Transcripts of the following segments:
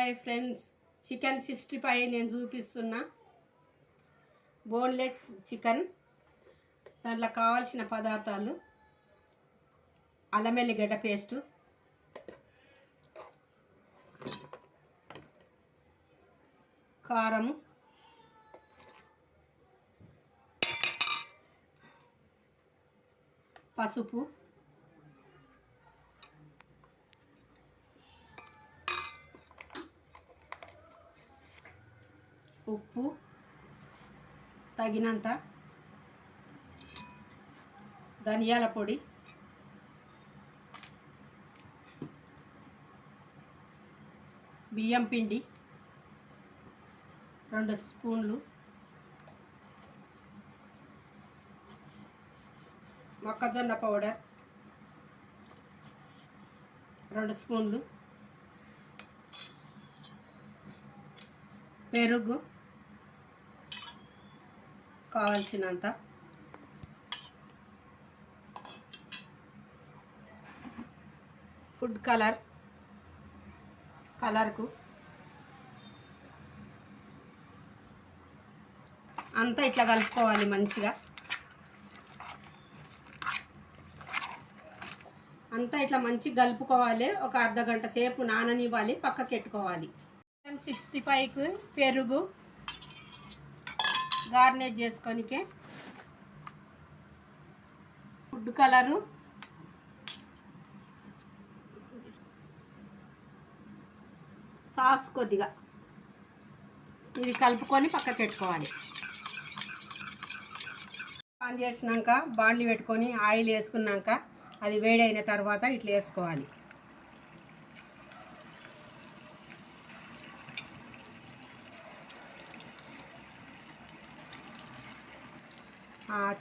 Hi friends, chicken 65 నేను చూపిస్తున్నా. Boneless chicken. దాంట్లో కావాల్సిన పదార్థాలు: అల్లం వెల్లిగడ్డ పేస్టు, కారము, పసుపు, ఉప్పు తగినంత, ధనియాల పొడి, బియ్యం పిండి 2 స్పూన్లు, మొక్కజొన్న పౌడర్ 2 స్పూన్లు, పెరుగు కావాల్సినంత, ఫుడ్ కలర్కు అంతా ఇట్లా కలుపుకోవాలి. మంచిగా అంతా ఇట్లా మంచిగా కలుపుకోవాలి. ఒక అర్ధగంట సేపు నాననివ్వాలి, పక్కకి పెట్టుకోవాలి. 65కి పెరుగు గార్నిష్ చేసుకోనికే, ఫుడ్ కలరు, సాస్ కొద్దిగా, ఇది కలుపుకొని పక్కకు పెట్టుకోవాలి. ఆన్ చేసినాక బాండ్లీ పెట్టుకొని ఆయిల్ వేసుకున్నాక అది వేడైన తర్వాత ఇట్లా వేసుకోవాలి.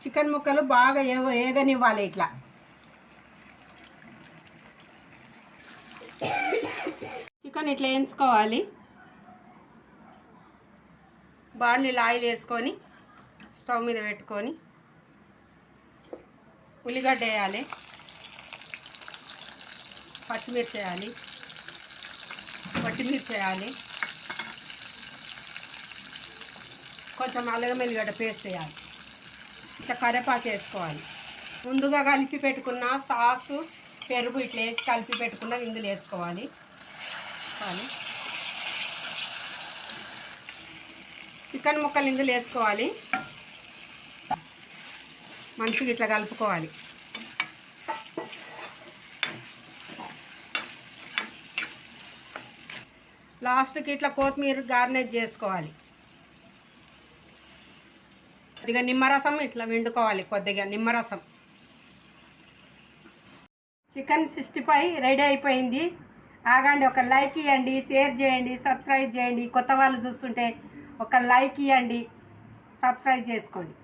చికెన్ ముక్కలు బాగా ఏగనివ్వాలి. ఇట్లా చికెన్ ఇట్లా వేయించుకోవాలి. బాండ్లీలో ఆయిల్ వేసుకొని స్టవ్ మీద పెట్టుకొని ఉల్లిగడ్డ వేయాలి, పచ్చిమిర్చి వేయాలి, కొంచెం అల్లం వెల్లిగడ్డ పేస్ట్ వేయాలి. ఇట్లా కరివేపాకు వేసుకోవాలి. ముందుగా కలిపి పెట్టుకున్న సాసు, పెరుగు ఇట్లా వేసి కలిపి పెట్టుకున్న ఇందులో వేసుకోవాలి. చికెన్ ముక్కలు ఇందులో వేసుకోవాలి. మంచిగా ఇట్లా కలుపుకోవాలి. లాస్ట్కి ఇట్లా కొత్తిమీర గార్నిష్ చేసుకోవాలి. కొద్దిగా నిమ్మరసం ఇట్లా వండుకోవాలి. కొద్దిగా నిమ్మరసం. చికెన్ 65 రెడీ అయిపోయింది. ఆగండి, ఒక లైక్ ఇవ్వండి, షేర్ చేయండి, సబ్స్క్రైబ్ చేయండి. కొత్త వాళ్ళు చూస్తుంటే ఒక లైక్ ఇవ్వండి, సబ్స్క్రైబ్ చేసుకోండి.